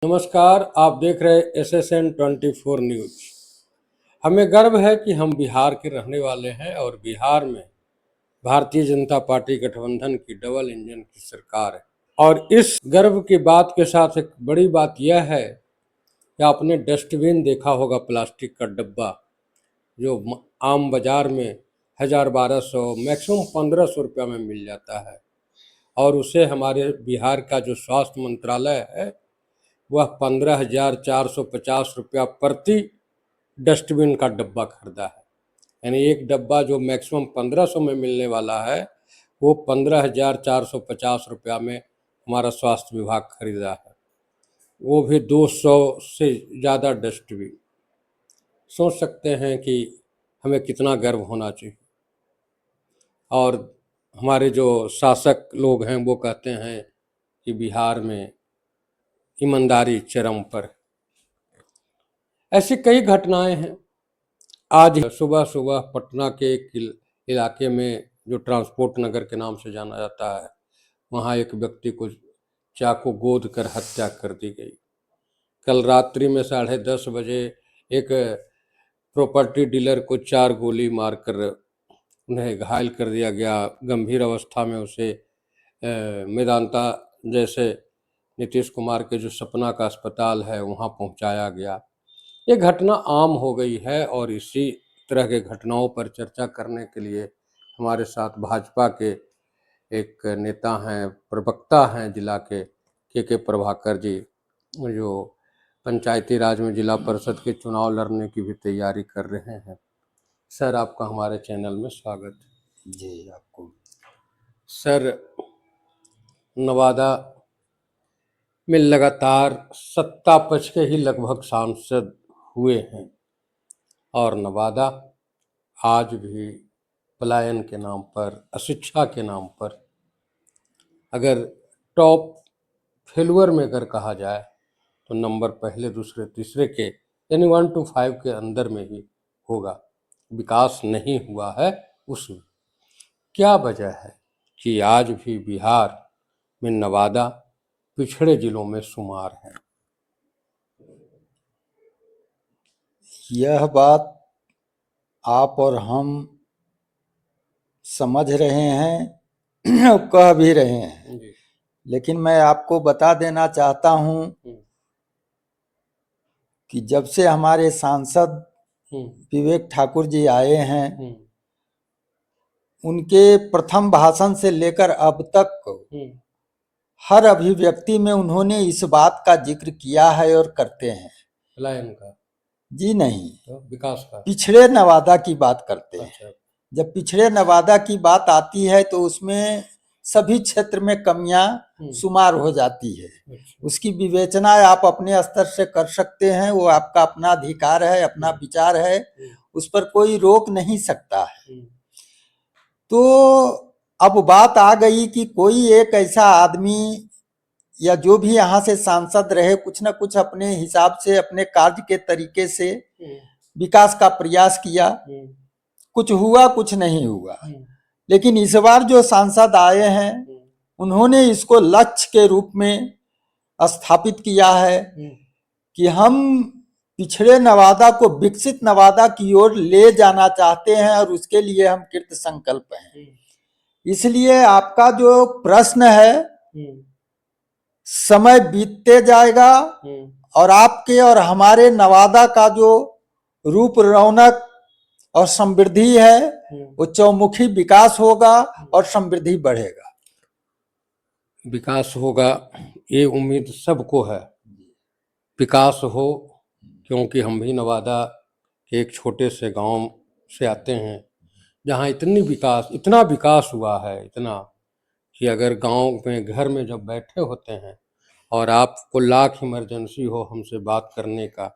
नमस्कार, आप देख रहे SSN 24 न्यूज। हमें गर्व है कि हम बिहार के रहने वाले हैं और बिहार में भारतीय जनता पार्टी गठबंधन की डबल इंजन की सरकार है। और इस गर्व की बात के साथ एक बड़ी बात यह है कि आपने डस्टबिन देखा होगा, प्लास्टिक का डब्बा जो आम बाजार में 1000-1200 मैक्सिमम 1500 रुपया में मिल जाता है, और उसे हमारे बिहार का जो स्वास्थ्य मंत्रालय है वह 15,450 रुपया प्रति डस्टबिन का डब्बा खरीदा है। यानी एक डब्बा जो मैक्सिमम 1500 में मिलने वाला है वो 15,450 रुपया में हमारा स्वास्थ्य विभाग खरीदा है, वो भी 200 से ज़्यादा डस्टबिन। सोच सकते हैं कि हमें कितना गर्व होना चाहिए। और हमारे जो शासक लोग हैं वो कहते हैं कि बिहार में ईमानदारी चरम पर। ऐसी कई घटनाएं हैं। आज सुबह सुबह पटना के एक इलाके में जो ट्रांसपोर्ट नगर के नाम से जाना जाता है, वहाँ एक व्यक्ति को चाकू गोद कर हत्या कर दी गई। कल रात्रि में 10:30 बजे एक प्रॉपर्टी डीलर को 4 गोली मारकर उन्हें घायल कर दिया गया। गंभीर अवस्था में उसे मेदांता जैसे नीतीश कुमार के जो सपना का अस्पताल है वहाँ पहुँचाया गया। ये घटना आम हो गई है और इसी तरह के घटनाओं पर चर्चा करने के लिए हमारे साथ भाजपा के एक नेता हैं, प्रवक्ता हैं जिला के प्रभाकर जी, जो पंचायती राज में जिला परिषद के चुनाव लड़ने की भी तैयारी कर रहे हैं। सर, आपका हमारे चैनल में स्वागत है। जी, आपको। सर, नवादा में लगातार सत्ता पक्ष के ही लगभग सांसद हुए हैं और नवादा आज भी पलायन के नाम पर, अशिक्षा के नाम पर, अगर टॉप फेलुअर में अगर कहा जाए तो नंबर पहले, दूसरे, तीसरे के यानी 1 to 5 के अंदर में ही होगा। विकास नहीं हुआ है उसमें। क्या वजह है कि आज भी बिहार में नवादा पिछड़े जिलों में शुमार है? यह बात आप और हम समझ रहे हैं और कह भी रहे हैं, लेकिन मैं आपको बता देना चाहता हूं कि जब से हमारे सांसद विवेक ठाकुर जी आए हैं, उनके प्रथम भाषण से लेकर अब तक हर अभिव्यक्ति में उन्होंने इस बात का जिक्र किया है और करते हैं। पलायन का? जी नहीं, तो विकास का। पिछड़े नवादा की बात करते हैं। अच्छा। जब पिछड़े नवादा की बात आती है तो उसमें सभी क्षेत्र में कमियां शुमार हो जाती है। उसकी विवेचना आप अपने स्तर से कर सकते हैं, वो आपका अपना अधिकार है, अपना विचार है, उस पर कोई रोक नहीं सकता है। तो अब बात आ गई कि कोई एक ऐसा आदमी या जो भी यहाँ से सांसद रहे, कुछ न कुछ अपने हिसाब से, अपने कार्य के तरीके से विकास का प्रयास किया, कुछ हुआ, कुछ नहीं हुआ। लेकिन इस बार जो सांसद आए हैं उन्होंने इसको लक्ष्य के रूप में स्थापित किया है कि हम पिछड़े नवादा को विकसित नवादा की ओर ले जाना चाहते हैं और उसके लिए हम कृत संकल्प हैं। इसलिए आपका जो प्रश्न है, समय बीतते जाएगा और आपके और हमारे नवादा का जो रूप, रौनक और समृद्धि है वो चौमुखी विकास होगा और समृद्धि बढ़ेगा। विकास होगा, ये उम्मीद सबको है। विकास हो, क्योंकि हम भी नवादा के एक छोटे से गांव से आते हैं जहां इतना विकास हुआ है, इतना कि अगर गांव में घर में जब बैठे होते हैं और आपको लाख इमरजेंसी हो हमसे बात करने का,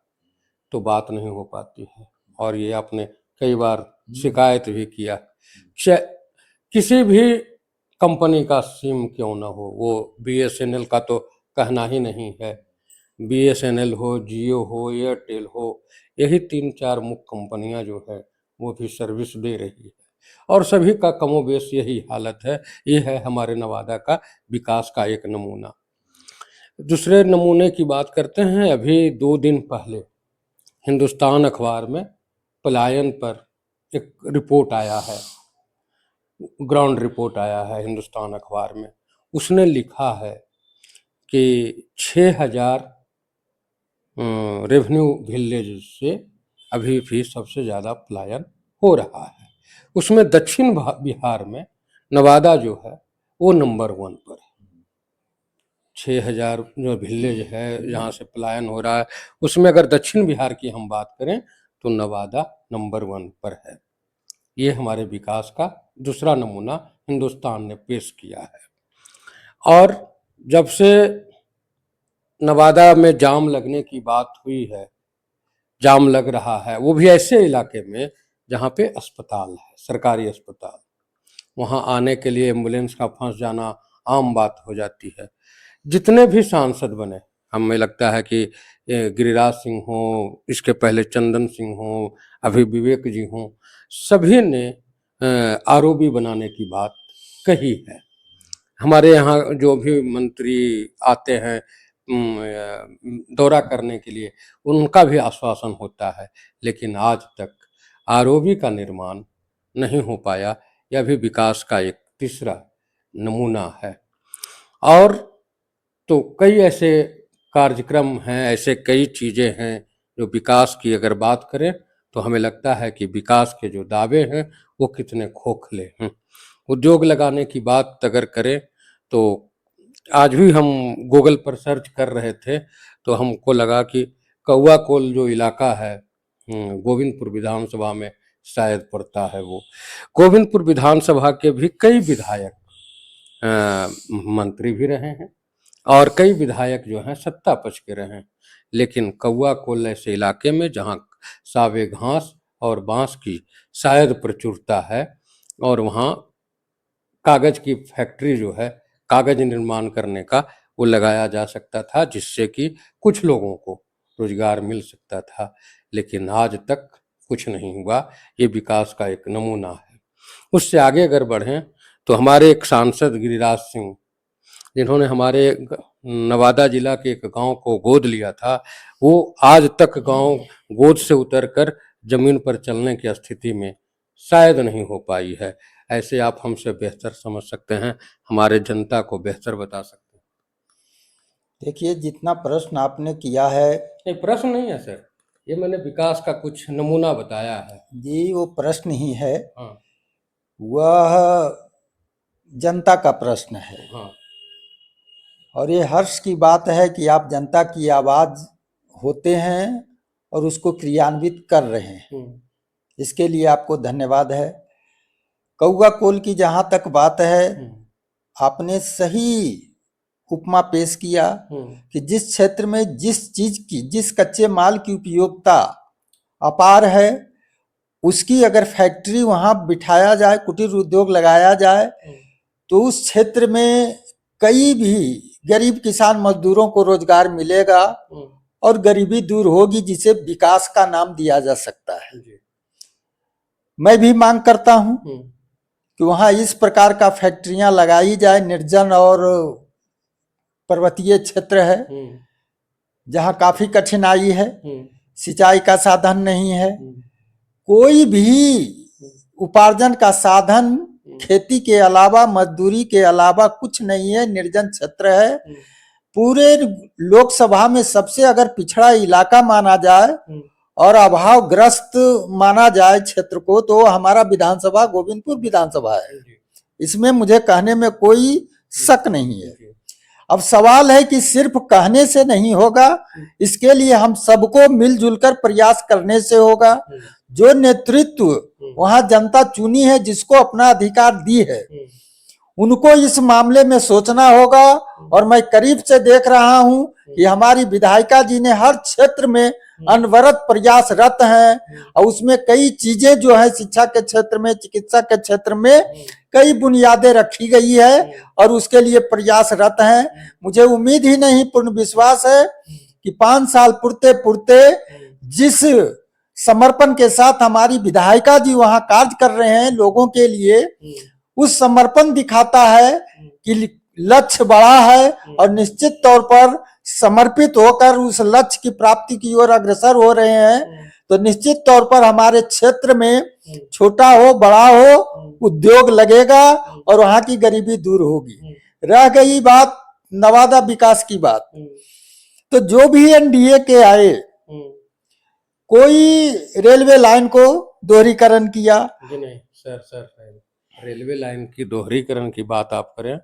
तो बात नहीं हो पाती है। और ये आपने कई बार शिकायत भी किया। किसी भी कंपनी का सिम क्यों ना हो, वो BSNL का तो कहना ही नहीं है। BSNL हो, जियो हो, एयरटेल हो, यही 3-4 मुख्य कंपनियां जो है वो भी सर्विस दे रही है और सभी का कमोबेश यही हालत है। ये है हमारे नवादा का विकास का एक नमूना। दूसरे नमूने की बात करते हैं। अभी 2 दिन पहले हिंदुस्तान अखबार में पलायन पर एक रिपोर्ट आया है, ग्राउंड रिपोर्ट आया है हिंदुस्तान अखबार में। उसने लिखा है कि 6000 रेवेन्यू विलेज से अभी भी सबसे ज़्यादा पलायन हो रहा है। उसमें दक्षिण बिहार में नवादा जो है वो नंबर 1 पर है। 6000 जो विलेज है जहाँ से पलायन हो रहा है, उसमें अगर दक्षिण बिहार की हम बात करें तो नवादा नंबर 1 पर है। ये हमारे विकास का दूसरा नमूना हिंदुस्तान ने पेश किया है। और जब से नवादा में जाम लगने की बात हुई है, जाम लग रहा है, वो भी ऐसे इलाके में जहाँ पे अस्पताल है, सरकारी अस्पताल, वहाँ आने के लिए एम्बुलेंस का फंस जाना आम बात हो जाती है। जितने भी सांसद बने, हमें लगता है कि गिरिराज सिंह हो, इसके पहले चंदन सिंह हो, अभी विवेक जी हों, सभी ने आरओबी बनाने की बात कही है। हमारे यहाँ जो भी मंत्री आते हैं दौरा करने के लिए, उनका भी आश्वासन होता है, लेकिन आज तक आरओबी का निर्माण नहीं हो पाया। यह भी विकास का एक तीसरा नमूना है। और तो कई ऐसे कार्यक्रम हैं, ऐसे कई चीज़ें हैं जो विकास की अगर बात करें तो हमें लगता है कि विकास के जो दावे हैं वो कितने खोखले हैं। उद्योग लगाने की बात अगर करें तो आज भी हम गूगल पर सर्च कर रहे थे तो हमको लगा कि कौआ कोल जो इलाका है गोविंदपुर विधानसभा में शायद पड़ता है। वो गोविंदपुर विधानसभा के भी कई विधायक मंत्री भी रहे हैं और कई विधायक जो हैं सत्ता पक्ष के रहे हैं, लेकिन कौआ कोल ऐसे इलाके में जहां सावे घास और बांस की शायद प्रचुरता है और वहां कागज की फैक्ट्री जो है, कागज निर्माण करने का, वो लगाया जा सकता था, जिससे कि कुछ लोगों को रोजगार मिल सकता था, लेकिन आज तक कुछ नहीं हुआ। ये विकास का एक नमूना है। उससे आगे अगर बढ़ें तो हमारे एक सांसद गिरिराज सिंह, जिन्होंने हमारे नवादा जिला के एक गांव को गोद लिया था, वो आज तक गांव गोद से उतरकर जमीन पर चलने की स्थिति में शायद नहीं हो पाई है। ऐसे आप हमसे बेहतर समझ सकते हैं, हमारे जनता को बेहतर बता सकते हैं। देखिए, जितना प्रश्न आपने किया है, ये प्रश्न नहीं है सर, ये मैंने विकास का कुछ नमूना बताया है जी वो प्रश्न ही है। हाँ वह जनता का प्रश्न है हाँ और ये हर्ष की बात है कि आप जनता की आवाज होते हैं और उसको क्रियान्वित कर रहे हैं। इसके लिए आपको धन्यवाद है। कौआ कोल की जहां तक बात है, आपने सही उपमा पेश किया कि जिस क्षेत्र में जिस चीज की, जिस कच्चे माल की उपयोगिता अपार है, उसकी अगर फैक्ट्री वहां बिठाया जाए, कुटीर उद्योग लगाया जाए, तो उस क्षेत्र में कई भी गरीब किसान मजदूरों को रोजगार मिलेगा और गरीबी दूर होगी, जिसे विकास का नाम दिया जा सकता है। मैं भी मांग करता हूं कि वहां इस प्रकार का फैक्ट्रियां लगाई जाए। निर्जन और पर्वतीय क्षेत्र है जहां काफी कठिनाई है, सिंचाई का साधन नहीं है, कोई भी उपार्जन का साधन खेती के अलावा, मजदूरी के अलावा कुछ नहीं है। निर्जन क्षेत्र है। पूरे लोकसभा में सबसे अगर पिछड़ा इलाका माना जाए और अभावग्रस्त माना जाए क्षेत्र को, तो हमारा विधानसभा गोविंदपुर विधानसभा है। इसमें मुझे कहने में कोई शक नहीं है। अब सवाल है कि सिर्फ कहने से नहीं होगा, इसके लिए हम सबको मिलजुल कर प्रयास करने से होगा। जो नेतृत्व वहां जनता चुनी है, जिसको अपना अधिकार दी है, उनको इस मामले में सोचना होगा। और मैं करीब से देख रहा हूं कि हमारी विधायिका जी ने हर क्षेत्र में अनवरत प्रयासरत हैं और उसमें कई चीजें जो है, शिक्षा के क्षेत्र में, चिकित्सा के क्षेत्र में कई बुनियादें रखी गई है और उसके लिए प्रयासरत हैं। मुझे उम्मीद ही नहीं, पूर्ण विश्वास है कि 5 साल पुरते पुरते जिस समर्पण के साथ हमारी विधायिका जी वहां कार्य कर रहे हैं लोगों के लिए, उस समर्पण दिखाता है कि लक्ष्य बड़ा है और निश्चित तौर पर समर्पित होकर उस लक्ष्य की प्राप्ति की ओर अग्रसर हो रहे हैं, तो निश्चित तौर पर हमारे क्षेत्र में छोटा हो बड़ा हो उद्योग लगेगा और वहां की गरीबी दूर होगी। रह गई बात नवादा विकास की बात, तो जो भी एनडीए के आए, कोई रेलवे लाइन को दोहरीकरण किया जी नहीं सर रेलवे लाइन की दोहरीकरण की बात आप करें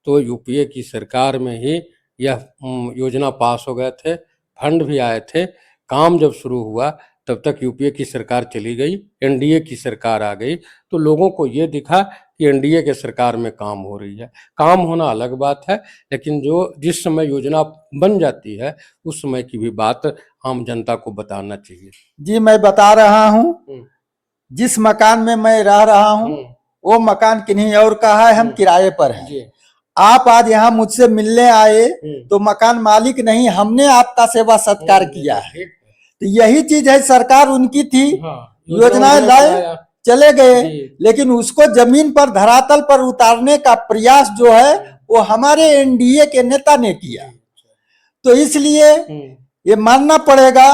तो यूपीए की सरकार में ही यह योजना पास हो गए थे, फंड भी आए थे। काम जब शुरू हुआ तब तक यूपीए की सरकार चली गई, एनडीए की सरकार आ गई, तो लोगों को ये दिखा कि एनडीए के सरकार में काम हो रही है। काम होना अलग बात है, लेकिन जिस समय योजना बन जाती है उस समय की भी बात आम जनता को बताना चाहिए। जी मैं बता रहा हूँ, जिस मकान में मैं रह रहा हूँ वो मकान किन्हीं और का है, हम किराए पर हैं। आप आज यहाँ मुझसे मिलने आए तो मकान मालिक नहीं, हमने आपका सेवा सत्कार किया है। तो यही चीज है, सरकार उनकी थी, योजनाएं लाए चले गए, लेकिन उसको जमीन पर धरातल पर उतारने का प्रयास जो है वो हमारे एनडीए के नेता ने किया। तो इसलिए ये मानना पड़ेगा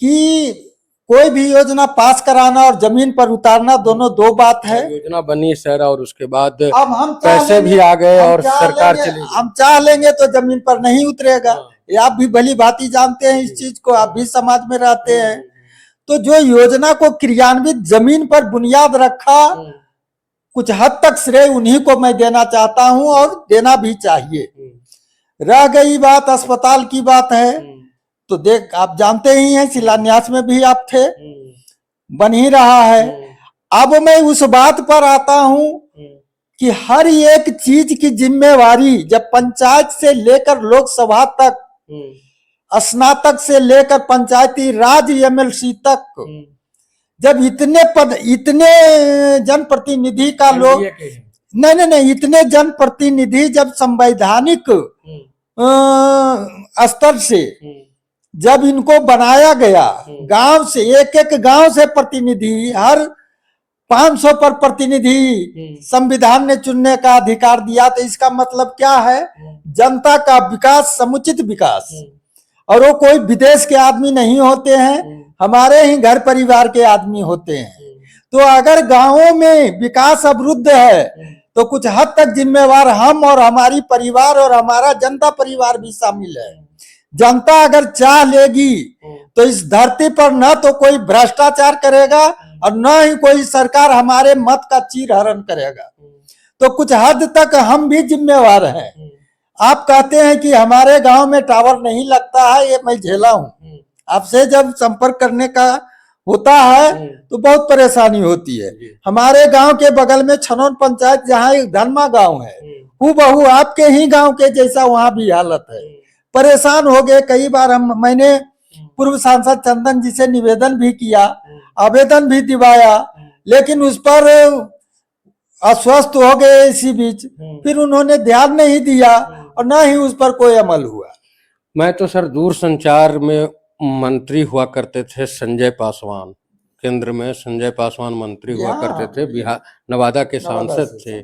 कि कोई भी योजना पास कराना और जमीन पर उतारना दोनों दो बात है। योजना बनी सर और उसके बाद अब हम पैसे भी आ गए और सरकार चली गई। हम चाह लेंगे तो जमीन पर नहीं उतरेगा, ये आप भी भली भांति जानते हैं इस चीज को, आप भी समाज में रहते हैं। तो जो योजना को क्रियान्वित जमीन पर बुनियाद रखा, कुछ हद तक श्रेय उन्हीं को मैं देना चाहता हूं और देना भी चाहिए। रह गई बात अस्पताल की बात है, तो देख आप जानते ही हैं शिलान्यास में भी आप थे, बन ही रहा है। अब मैं उस बात पर आता हूं कि हर एक चीज की जिम्मेवारी जब पंचायत से लेकर लोकसभा तक, स्नातक से लेकर पंचायती राज एमएलसी तक, जब इतने जनप्रतिनिधि का लोग नहीं इतने जनप्रतिनिधि जब संवैधानिक स्तर से जब इनको बनाया गया, गांव से एक गांव से प्रतिनिधि, हर 500 पर प्रतिनिधि संविधान ने चुनने का अधिकार दिया, तो इसका मतलब क्या है, जनता का विकास, समुचित विकास। और वो कोई विदेश के आदमी नहीं होते हैं, हमारे ही घर परिवार के आदमी होते हैं। तो अगर गांवों में विकास अवरुद्ध है तो कुछ हद तक जिम्मेवार हम और हमारी परिवार और हमारा जनता परिवार भी शामिल है। जनता अगर चाह लेगी तो इस धरती पर न तो कोई भ्रष्टाचार करेगा और न ही कोई सरकार हमारे मत का चीर हरण करेगा। तो कुछ हद तक हम भी जिम्मेवार हैं। आप कहते हैं कि हमारे गांव में टावर नहीं लगता है, ये मैं झेला हूं। आपसे जब संपर्क करने का होता है तो बहुत परेशानी होती है। हमारे गांव के बगल में छनौन पंचायत, जहाँ एक धनमा गांव है, हूबहू आपके ही गांव के जैसा वहां भी हालत है। परेशान हो गए कई बार मैंने पूर्व सांसद चंदन जी से निवेदन भी किया, आवेदन भी दिवाया, लेकिन उस पर अस्वस्थ हो गए इसी बीच। फिर उन्होंने ध्यान नहीं दिया और न ही उस पर कोई अमल हुआ। मैं तो सर दूर संचार में मंत्री हुआ करते थे संजय पासवान, केंद्र में संजय पासवान मंत्री हुआ करते थे, बिहार नवादा के सांसद थे।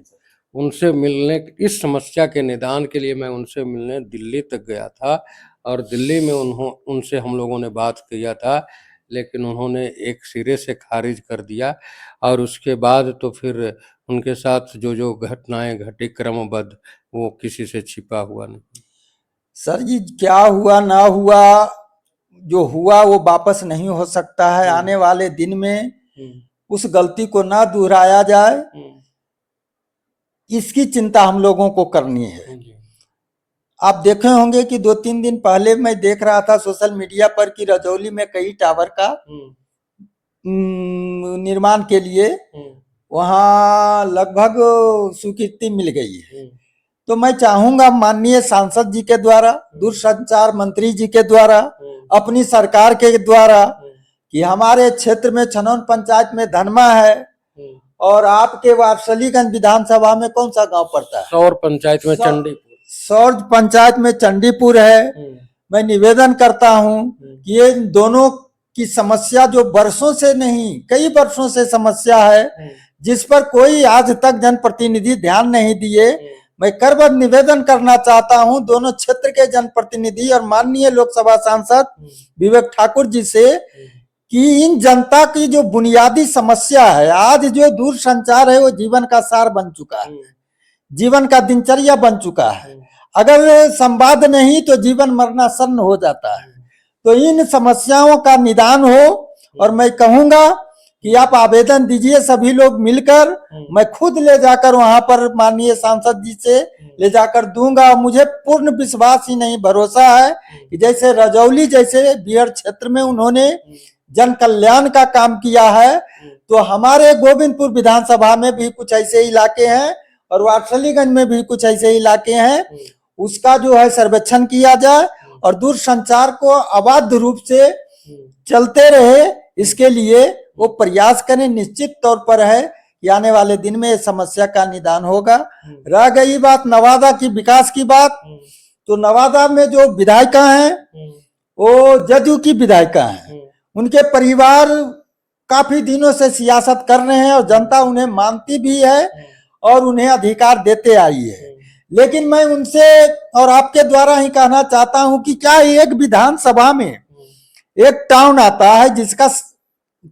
उनसे मिलने, इस समस्या के निदान के लिए मैं उनसे मिलने दिल्ली तक गया था और दिल्ली में उनसे हम लोगों ने बात किया था, लेकिन उन्होंने एक सिरे से खारिज कर दिया। और उसके बाद तो फिर उनके साथ जो घटनाएं घटी क्रमबद्ध, वो किसी से छिपा हुआ नहीं। सर जी क्या हुआ ना हुआ, जो हुआ वो वापस नहीं हो सकता है। आने वाले दिन में उस गलती को ना दोहराया जाए, इसकी चिंता हम लोगों को करनी है। आप देखे होंगे कि 2-3 दिन पहले मैं देख रहा था सोशल मीडिया पर कि रजौली में कई टावर का निर्माण के लिए वहां लगभग स्वीकृति मिल गई है। तो मैं चाहूंगा माननीय सांसद जी के द्वारा, दूरसंचार मंत्री जी के द्वारा, अपनी सरकार के द्वारा, कि हमारे क्षेत्र में छनौन पंचायत में धनमा है और आपके वारसलीगंज विधानसभा में कौन सा गांव पड़ता है, सौर पंचायत में चंडीपुर, सौर पंचायत में चंडीपुर है। मैं निवेदन करता हूं कि ये दोनों की समस्या जो वर्षों से नहीं कई वर्षों से समस्या है, जिस पर कोई आज तक जनप्रतिनिधि ध्यान नहीं दिए, मैं करबद्ध निवेदन करना चाहता हूं दोनों क्षेत्र के जनप्रतिनिधि और माननीय लोकसभा सांसद विवेक ठाकुर जी से कि इन जनता की जो बुनियादी समस्या है, आज जो दूरसंचार है वो जीवन का सार बन चुका है, जीवन का दिनचर्या बन चुका है। अगर संवाद नहीं तो जीवन मरना सन्न हो जाता है। तो इन समस्याओं का निदान हो, और मैं कहूंगा कि आप आवेदन दीजिए सभी लोग मिलकर, मैं खुद ले जाकर वहां पर माननीय सांसद जी से ले जाकर दूंगा। मुझे पूर्ण विश्वास ही नहीं, भरोसा है कि जैसे रजौली जैसे बिहार क्षेत्र में उन्होंने जन कल्याण का काम किया है, तो हमारे गोविंदपुर विधानसभा में भी कुछ ऐसे इलाके हैं और वाटसलीगंज में भी कुछ ऐसे इलाके हैं, उसका जो है सर्वेक्षण किया जाए और दूरसंचार को अबाध रूप से चलते रहे, इसके लिए वो प्रयास करें। निश्चित तौर पर है कि आने वाले दिन में इस समस्या का निदान होगा। रह गई बात नवादा की विकास की बात, तो नवादा में जो विधायिका हैं वो जदयू की विधायिका हैं, उनके परिवार काफी दिनों से सियासत कर रहे हैं और जनता उन्हें मानती भी है और उन्हें अधिकार देते आई है। लेकिन मैं उनसे और आपके द्वारा ही कहना चाहता हूं कि क्या एक विधानसभा में एक टाउन आता है, जिसका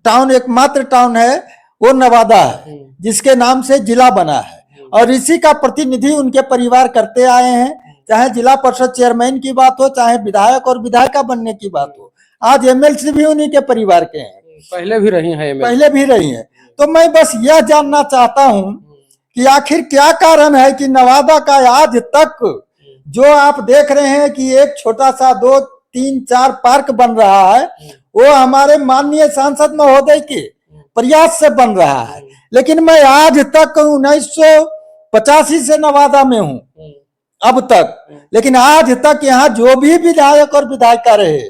टाउन एकमात्र टाउन है वो नवादा है, जिसके नाम से जिला बना है, और इसी का प्रतिनिधि उनके परिवार करते आए हैं। चाहे जिला परिषद चेयरमैन की बात हो, चाहे विधायक और विधायिका बनने की बात हो, आज एमएलसी भी उन्हीं के परिवार के हैं, पहले भी रही हैं, पहले भी रही हैं। तो मैं बस यह जानना चाहता हूं कि आखिर क्या कारण है कि नवादा का आज तक जो आप देख रहे हैं कि एक छोटा सा 2, 3, 4 पार्क बन रहा है, वो हमारे माननीय सांसद महोदय के प्रयास से बन रहा है। लेकिन मैं आज तक 1985 से नवादा में हूं अब तक, लेकिन आज तक यहाँ जो भी विधायक और विधायिका रहे,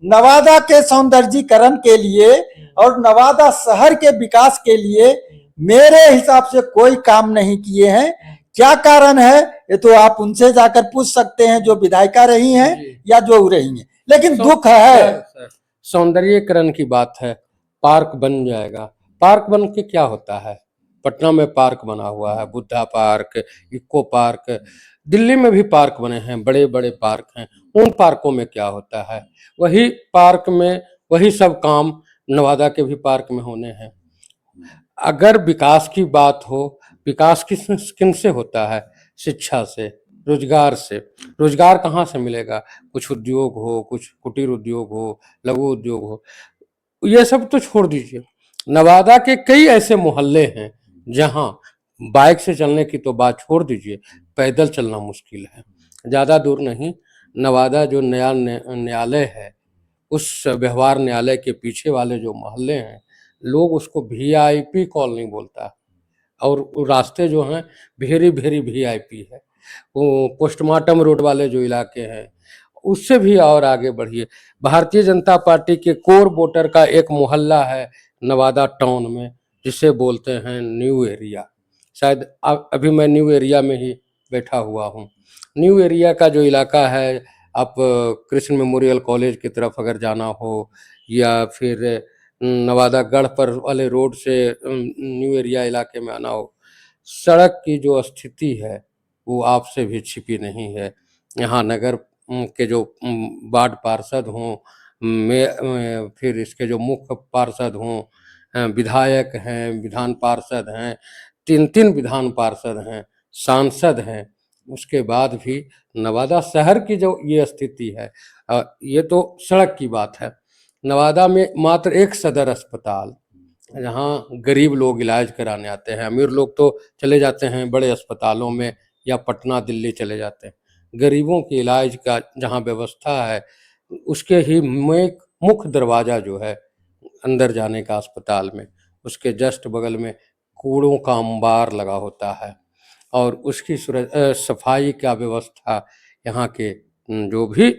नवादा के सौंदर्यीकरण के लिए और नवादा शहर के विकास के लिए मेरे हिसाब से कोई काम नहीं किए हैं। क्या कारण है ये तो आप उनसे जाकर पूछ सकते हैं, जो विधायिका रही हैं या जो रही हैं। लेकिन दुख है, सौंदर्यीकरण की बात है, पार्क बन जाएगा। पार्क बन के क्या होता है? पटना में पार्क बना हुआ है, Buddha park, eco park, Delhi में भी पार्क बने हैं, बड़े बड़े पार्क हैं। उन पार्कों में क्या होता है? वही पार्क में वही सब काम नवादा के भी पार्क में होने हैं। अगर विकास की बात हो, विकास किन से होता है? शिक्षा से, रोजगार से। रोजगार कहाँ से मिलेगा? कुछ उद्योग हो, कुछ कुटीर उद्योग हो, लघु उद्योग हो, ये सब तो छोड़ दीजिए। नवादा के कई ऐसे मोहल्ले हैं जहाँ बाइक से चलने की तो बात छोड़ दीजिए, पैदल चलना मुश्किल है। ज़्यादा दूर नहीं, नवादा जो नया न्यायालय है, उस व्यवहार न्यायालय के पीछे वाले जो मोहल्ले हैं, लोग उसको वीआईपी कॉलोनी बोलता है, और वो रास्ते जो हैं वेरी वेरी वीआईपी है। वो पोस्टमार्टम रोड वाले जो इलाके हैं, उससे भी और आगे बढ़िए। भारतीय जनता पार्टी के कोर वोटर का एक मोहल्ला है नवादा टाउन में, जिसे बोलते हैं न्यू एरिया। शायद अभी मैं न्यू एरिया में ही बैठा हुआ हूँ। न्यू एरिया का जो इलाका है, आप कृष्ण मेमोरियल कॉलेज की तरफ अगर जाना हो, या फिर नवादा गढ़ पर वाले रोड से न्यू एरिया इलाके में आना हो, सड़क की जो स्थिति है वो आपसे भी छिपी नहीं है। यहाँ नगर के जो वार्ड पार्षद हों, फिर इसके जो मुख्य पार्षद हों, विधायक हैं, विधान पार्षद हैं, 3 विधान पार्षद हैं, सांसद हैं, उसके बाद भी नवादा शहर की जो ये स्थिति है, ये तो सड़क की बात है। नवादा में मात्र एक सदर अस्पताल, जहाँ गरीब लोग इलाज कराने आते हैं। अमीर लोग तो चले जाते हैं बड़े अस्पतालों में या पटना दिल्ली चले जाते हैं। गरीबों के इलाज का जहाँ व्यवस्था है, उसके ही मुख्य दरवाज़ा जो है अंदर जाने का अस्पताल में, उसके जस्ट बगल में कूड़ों का अंबार लगा होता है, और उसकी सफाई का व्यवस्था यहाँ के जो भी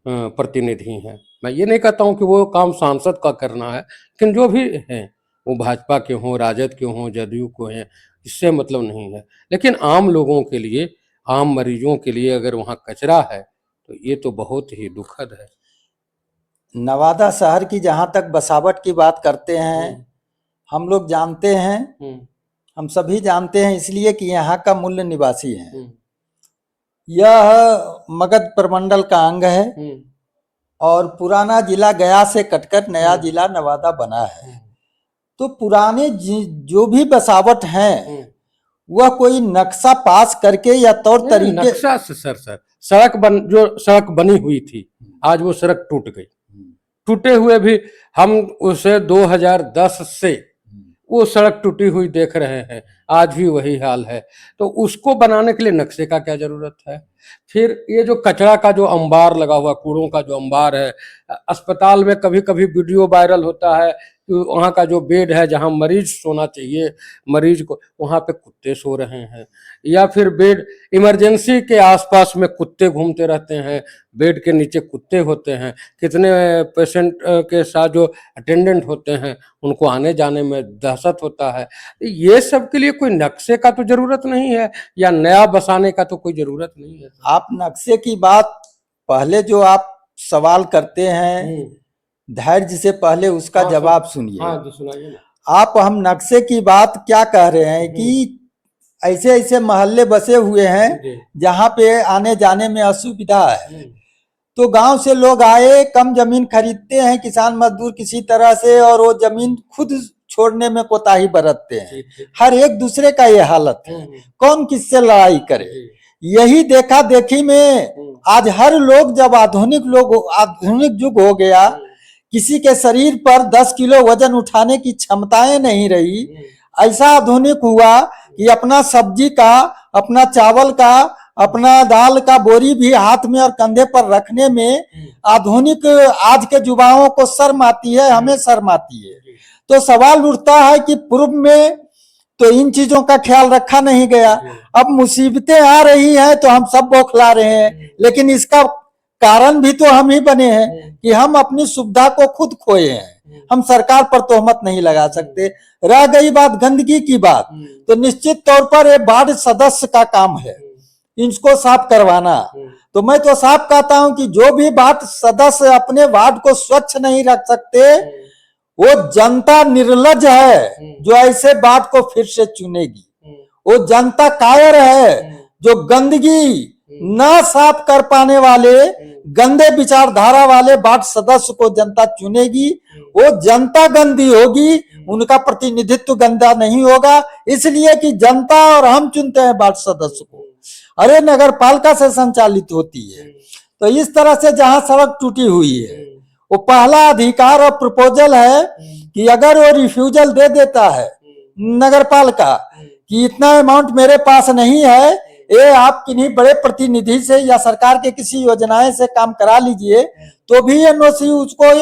प्रतिनिधि हैं, मैं ये नहीं कहता हूँ कि वो काम सांसद का करना है, लेकिन जो भी हैं वो भाजपा के हों, राजद के हों, जदयू को हैं, इससे मतलब नहीं है। लेकिन आम लोगों के लिए, आम मरीजों के लिए अगर वहाँ कचरा है तो ये तो बहुत ही दुखद है। नवादा शहर की जहां तक बसावट की बात करते हैं, हम लोग जानते हैं हम सभी जानते हैं, इसलिए कि यहाँ का मूल निवासी है। यह मगध प्रमंडल का अंग है और पुराना जिला गया से कटकर नया जिला नवादा बना है। तो पुराने जो भी बसावट हैं वह कोई नक्शा पास करके या तौर तरीके नक्शा से सर जो सड़क बनी हुई थी, आज वो सड़क टूट गई। टूटे हुए भी हम उसे 2010 से वो सड़क टूटी हुई देख रहे हैं, आज भी वही हाल है। तो उसको बनाने के लिए नक्शे का क्या जरूरत है? फिर ये जो कचरा का जो अंबार लगा हुआ, कूड़ों का जो अंबार है, अस्पताल में कभी कभी वीडियो वायरल होता है कि वहाँ का जो बेड है जहाँ मरीज सोना चाहिए मरीज को, वहाँ पे कुत्ते सो रहे हैं, या फिर बेड इमरजेंसी के आसपास में कुत्ते घूमते रहते हैं, बेड के नीचे कुत्ते होते हैं। कितने पेशेंट के साथ जो अटेंडेंट होते हैं उनको आने जाने में दहशत होता है। ये सब के लिए कोई नक्शे का तो जरूरत नहीं है, या नया बसाने का तो कोई जरूरत नहीं है। आप नक्शे की बात पहले जो आप सवाल करते हैं, धैर्य से पहले उसका जवाब सुनिए। हाँ जी, सुनाइए ना। आप हम नक्शे की बात क्या कह रहे हैं कि ऐसे ऐसे मोहल्ले बसे हुए हैं जहाँ पे आने जाने में असुविधा है। तो गांव से लोग आए, कम जमीन खरीदते हैं किसान मजदूर किसी तरह से, और वो जमीन खुद छोड़ने में कोताही बरतते हैं। हर एक दूसरे का ये हालत है, कौन किससे लड़ाई करे। यही देखा देखी में आज हर लोग, जब आधुनिक युग हो गया, किसी के शरीर पर 10 किलो वजन उठाने की क्षमताएं नहीं रही। ऐसा आधुनिक हुआ कि अपना सब्जी का, अपना चावल का, अपना दाल का बोरी भी हाथ में और कंधे पर रखने में आधुनिक आज के युवाओं को शर्म आती है, हमें शर्म आती है। तो सवाल उठता है कि पूर्व में तो इन चीजों का ख्याल रखा नहीं गया। अब मुसीबतें आ रही हैं तो हम सब बौखला रहे हैं, लेकिन इसका कारण भी तो हम ही बने हैं कि हम अपनी सुविधा को खुद खोए हैं। हम सरकार पर तोहमत नहीं लगा सकते। रह गई बात गंदगी की बात, तो निश्चित तौर पर ये वार्ड सदस्य का काम है इनको साफ करवाना। तो मैं तो साफ कहता हूं कि जो भी वार्ड सदस्य अपने वार्ड को स्वच्छ नहीं रख सकते, वो जनता निर्लज है जो ऐसे बात को फिर से चुनेगी। वो जनता कायर है जो गंदगी ना साफ कर पाने वाले, गंदे विचारधारा वाले वार्ड सदस्य को जनता चुनेगी। वो जनता गंदी होगी, उनका प्रतिनिधित्व गंदा नहीं होगा, इसलिए कि जनता और हम चुनते हैं वार्ड सदस्य को। अरे नगर पालिका से संचालित होती है। तो इस तरह से जहां सड़क टूटी हुई है, वो पहला अधिकार और प्रपोजल है कि अगर वो रिफ्यूजल दे देता है नगर पालिका कि इतना अमाउंट मेरे पास नहीं है, ये आप किन्हीं बड़े प्रतिनिधि से या सरकार के किसी योजनाएं से काम करा लीजिए, तो भी एनओसी उसको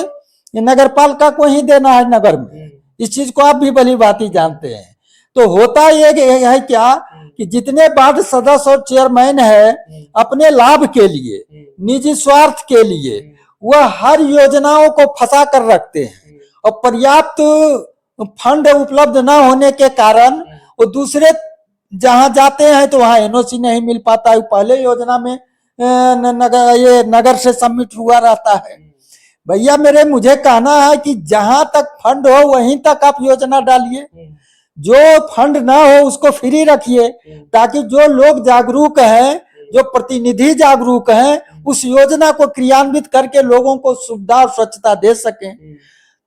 नगर पालिका को ही देना है नगर में। इस चीज को आप भी भली भांति जानते हैं। तो होता ये है क्या कि जितने वार्ड सदस्य और चेयरमैन है, अपने लाभ के लिए, निजी स्वार्थ के लिए वह हर योजनाओं को फंसा कर रखते हैं, और पर्याप्त फंड उपलब्ध न होने के कारण वो दूसरे जहां जाते हैं तो वहां एनओसी नहीं मिल पाता है। पहले योजना में नगर से सबमिट हुआ रहता है। भैया मुझे कहना है कि जहां तक फंड हो वहीं तक आप योजना डालिए, जो फंड ना हो उसको फ्री रखिए, ताकि जो लोग जागरूक हैं, जो प्रतिनिधि जागरूक हैं, उस योजना को क्रियान्वित करके लोगों को सुविधा और स्वच्छता दे सकें।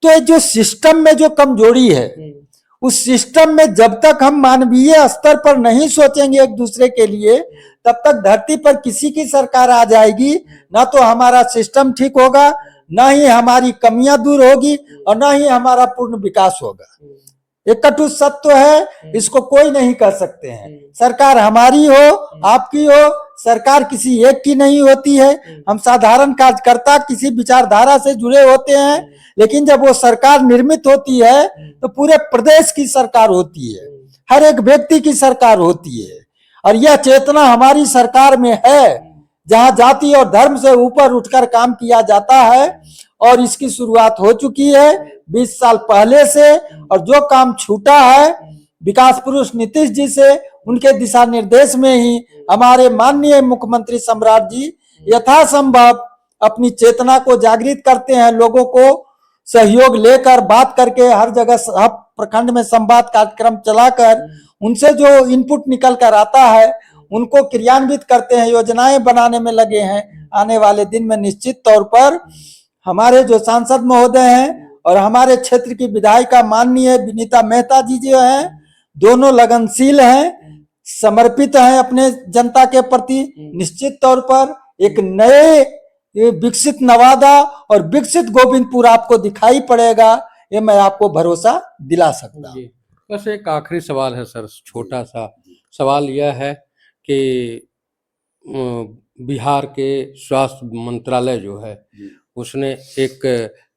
तो जो सिस्टम में जो कमजोरी है, उस सिस्टम में जब तक हम मानवीय स्तर पर नहीं सोचेंगे एक दूसरे के लिए, तब तक धरती पर किसी की सरकार आ जाएगी, ना तो हमारा सिस्टम ठीक होगा, ना ही हमारी कमियां दूर होगी, और ना ही हमारा पूर्ण विकास होगा। एक कटु सत्य है, इसको कोई नहीं कर सकते हैं। सरकार हमारी हो, आपकी हो, सरकार किसी एक की नहीं होती है। हम साधारण कार्यकर्ता किसी विचारधारा से जुड़े होते हैं, लेकिन जब वो सरकार निर्मित होती है तो पूरे प्रदेश की सरकार होती है, हर एक व्यक्ति की सरकार होती है। और यह चेतना हमारी सरकार में है, जहां जाति और धर्म से ऊपर उठकर काम किया जाता है, और इसकी शुरुआत हो चुकी है 20 साल पहले से। और जो काम छूटा है विकास पुरुष नीतीश जी से, उनके दिशा निर्देश में ही हमारे माननीय मुख्यमंत्री सम्राट जी यथासंभव अपनी चेतना को जागृत करते हैं, लोगों को सहयोग लेकर, बात करके, हर जगह सब प्रखंड में संवाद कार्यक्रम चलाकर उनसे जो इनपुट निकल कर आता है उनको क्रियान्वित करते हैं, योजनाएं बनाने में लगे हैं। आने वाले दिन में निश्चित तौर पर हमारे जो सांसद महोदय हैं और हमारे क्षेत्र की विधायिका माननीय विनीता मेहता जी जो हैं, दोनों लगनशील हैं, समर्पित हैं अपने जनता के प्रति। निश्चित तौर पर एक नए विकसित नवादा और विकसित गोविंदपुर आपको दिखाई पड़ेगा, ये मैं आपको भरोसा दिला सकता हूँ। बस एक आखिरी सवाल है सर, छोटा सा सवाल यह है कि बिहार के स्वास्थ्य मंत्रालय जो है उसने एक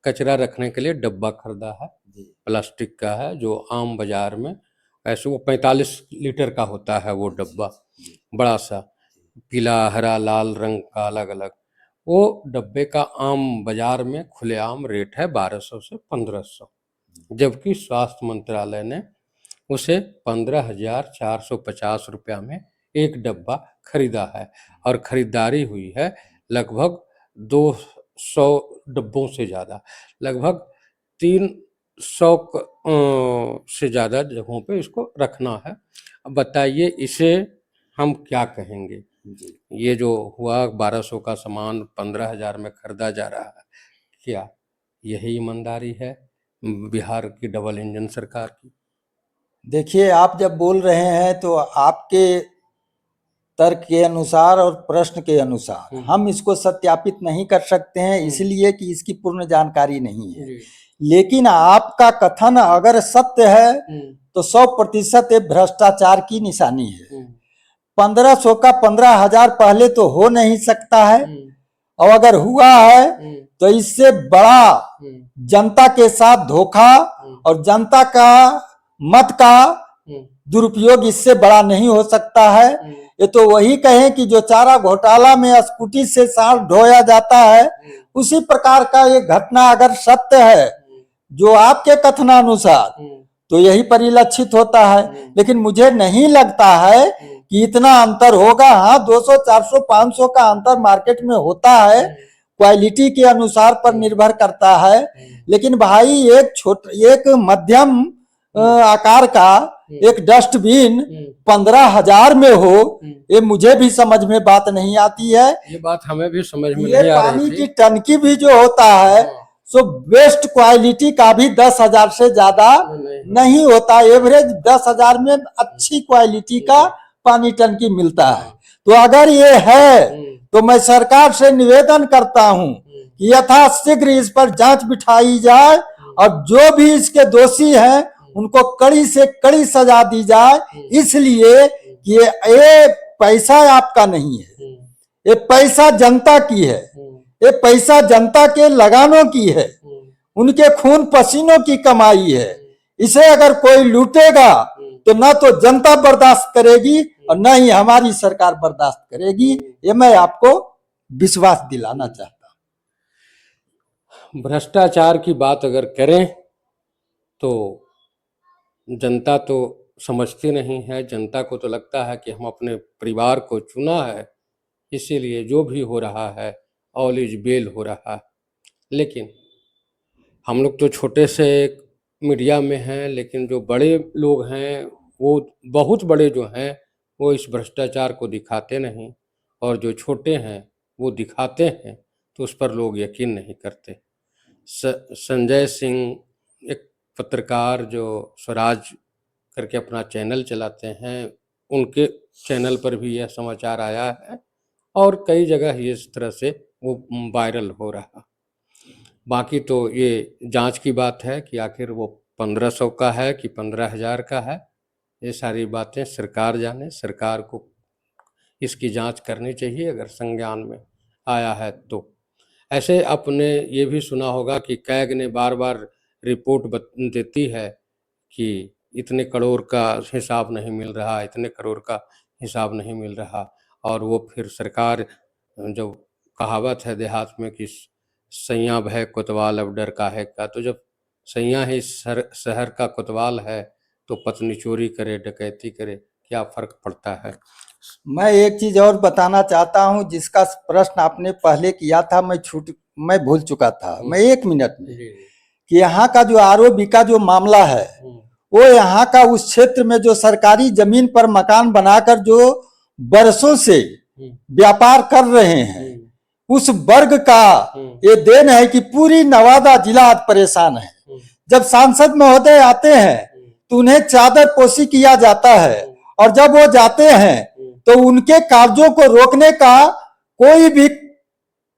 कचरा रखने के लिए डब्बा खरीदा है, प्लास्टिक का है, जो आम बाजार में ऐसे वो 45 लीटर का होता है वो डब्बा, बड़ा सा पीला हरा लाल रंग का अलग अलग। वो डब्बे का आम बाजार में खुलेआम रेट है 1200 से 1500, जबकि स्वास्थ्य मंत्रालय ने उसे 15,450 रुपया में एक डब्बा खरीदा है और खरीदारी हुई है लगभग 200 डब्बों से ज़्यादा, लगभग 300 से ज़्यादा जगहों पे इसको रखना है। अब बताइए इसे हम क्या कहेंगे? ये जो हुआ 1200 का सामान 15,000 में खरीदा जा रहा है, क्या यही ईमानदारी है बिहार की डबल इंजन सरकार की? देखिए, आप जब बोल रहे हैं तो आपके तर्क के अनुसार और प्रश्न के अनुसार हम इसको सत्यापित नहीं कर सकते हैं, इसलिए कि इसकी पूर्ण जानकारी नहीं है। लेकिन आपका कथन अगर सत्य है तो 100% ये भ्रष्टाचार की निशानी है। 1500 का 15,000 पहले तो हो नहीं सकता है, और अगर हुआ है तो इससे बड़ा जनता के साथ धोखा और जनता का मत का दुरुपयोग इससे बड़ा नहीं हो सकता है। ये तो वही कहें कि जो चारा घोटाला में स्कूटी से सांड ढोया जाता है, उसी प्रकार का ये घटना अगर सत्य है जो आपके कथनानुसार, तो यही परिलक्षित होता है। लेकिन मुझे नहीं लगता है कि इतना अंतर होगा। हाँ, 200, 400, 500 का अंतर मार्केट में होता है, क्वालिटी के अनुसार पर निर्भर करता है। लेकिन भाई एक मध्यम आकार का एक डस्टबिन 15,000 में हो, ये मुझे भी समझ में बात नहीं आती है। ये बात हमें भी समझ में ये नहीं आ रही पानी थी। की टंकी भी जो होता है सो बेस्ट क्वालिटी का भी 10,000 से ज्यादा नहीं होता। एवरेज 10,000 में अच्छी क्वालिटी का पानी टंकी मिलता है। तो अगर ये है तो मैं सरकार से निवेदन करता हूं कि यथाशीघ्र इस पर जांच बिठाई जाए और जो भी इसके दोषी हैं उनको कड़ी से कड़ी सजा दी जाए, इसलिए कि ये पैसा आपका नहीं है, ये पैसा जनता की है, ये पैसा जनता के लगानों की है, उनके खून पसीनों की कमाई है। इसे अगर कोई लूटेगा तो ना तो जनता बर्दाश्त करेगी और ना ही हमारी सरकार बर्दाश्त करेगी, ये मैं आपको विश्वास दिलाना चाहता हूं। भ्रष्टाचार की बात अगर करें तो जनता तो समझती नहीं है। जनता को तो लगता है कि हम अपने परिवार को चुना है, इसीलिए जो भी हो रहा है ऑल इज वेल हो रहा है। लेकिन हम लोग तो छोटे से मीडिया में हैं, लेकिन जो बड़े लोग हैं वो बहुत बड़े जो हैं वो इस भ्रष्टाचार को दिखाते नहीं, और जो छोटे हैं वो दिखाते हैं तो उस पर लोग यकीन नहीं करते। संजय सिंह एक पत्रकार जो स्वराज करके अपना चैनल चलाते हैं, उनके चैनल पर भी यह समाचार आया है और कई जगह इस तरह से वो वायरल हो रहा। बाकी तो ये जांच की बात है कि आखिर वो 1500 का है कि 15,000 का है, ये सारी बातें सरकार जाने। सरकार को इसकी जांच करनी चाहिए अगर संज्ञान में आया है तो। ऐसे आपने ये भी सुना होगा कि कैग ने बार बार रिपोर्ट देती है कि इतने करोड़ का हिसाब नहीं मिल रहा, इतने करोड़ का हिसाब नहीं मिल रहा, और वो फिर सरकार, जो कहावत है देहात में कि सैया भय कोतवाल अब डर काहे का, तो जब सैया ही शहर का कोतवाल है तो पत्नी चोरी करे डकैती करे, क्या फर्क पड़ता है? मैं एक चीज और बताना चाहता हूं, जिसका प्रश्न आपने पहले किया था, मैं भूल चुका था। मैं 1 मिनट में कि यहाँ का जो आरओबी का जो मामला है वो यहाँ का उस क्षेत्र में जो सरकारी जमीन पर मकान बनाकर जो बरसों से व्यापार कर रहे हैं, उस वर्ग का ये देन है कि पूरी नवादा जिला आज परेशान है। जब सांसद महोदय आते हैं तो उन्हें चादर पोशी किया जाता है, और जब वो जाते हैं तो उनके कार्यों को रोकने का कोई भी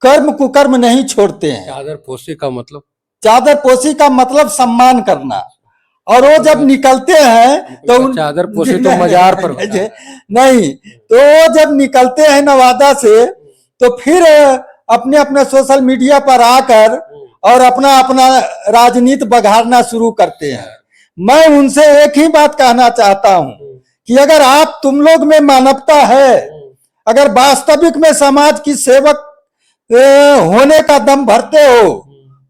कर्म कुकर्म नहीं छोड़ते हैं। चादर पोशी का मतलब? चादर पोशी का मतलब सम्मान करना। और वो जब निकलते हैं तो चादर पोशी तो मजार पर होता है। नहीं, तो वो जब निकलते हैं नवादा से तो फिर अपने अपने सोशल मीडिया पर आकर और अपना अपना राजनीति बघाड़ना शुरू करते हैं। मैं उनसे एक ही बात कहना चाहता हूं कि अगर तुम लोग में मानवता है, अगर वास्तविक में समाज की सेवक होने का दम भरते हो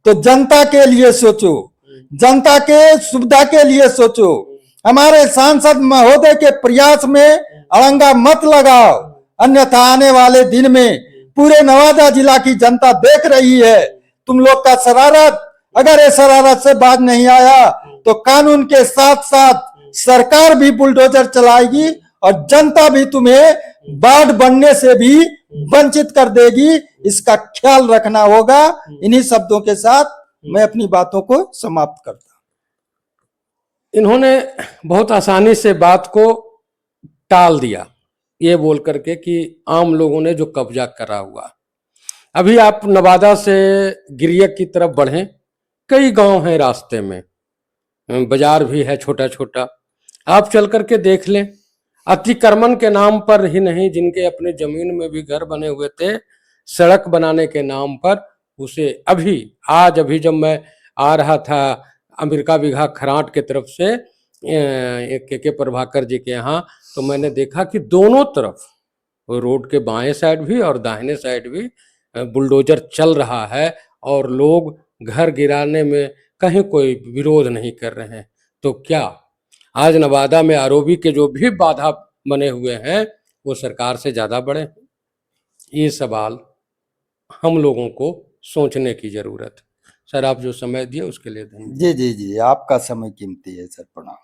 तो जनता के लिए सोचो, जनता के सुविधा के लिए सोचो। हमारे सांसद महोदय के प्रयास में अड़ंगा मत लगाओ, अन्यथा आने वाले दिन में पूरे नवादा जिला की जनता देख रही है तुम लोग का शरारत। अगर ये शरारत से बाज नहीं आया तो कानून के साथ साथ सरकार भी बुलडोजर चलाएगी और जनता भी तुम्हें बाढ़ बनने से भी वंचित कर देगी। इसका ख्याल रखना होगा। इन्हीं शब्दों के साथ मैं अपनी बातों को समाप्त करता हूं। इन्होंने बहुत आसानी से बात को टाल दिया, ये बोल करके कि आम लोगों ने जो कब्जा करा हुआ। अभी आप नवादा से गिरियक की तरफ बढ़ें, कई गांव हैं रास्ते में, बाजार भी है छोटा छोटा, आप चल करके देख लें। अतिक्रमण के नाम पर ही नहीं, जिनके अपने जमीन में भी घर बने हुए थे, सड़क बनाने के नाम पर उसे अभी जब मैं आ रहा था अमेरिका बिघा खरांट के तरफ से के प्रभाकर जी के यहाँ, तो मैंने देखा कि दोनों तरफ रोड के बाएं साइड भी और दाहिने साइड भी बुलडोजर चल रहा है और लोग घर गिराने में कहीं कोई विरोध नहीं कर रहे हैं। तो क्या आज नवादा में आरओबी के जो भी बाधा बने हुए हैं वो सरकार से ज्यादा बड़े हैं? ये सवाल हम लोगों को सोचने की जरूरत है। सर, आप जो समय दिए उसके लिए धन्यवाद। जी जी जी, आपका समय कीमती है सर, प्रणाम।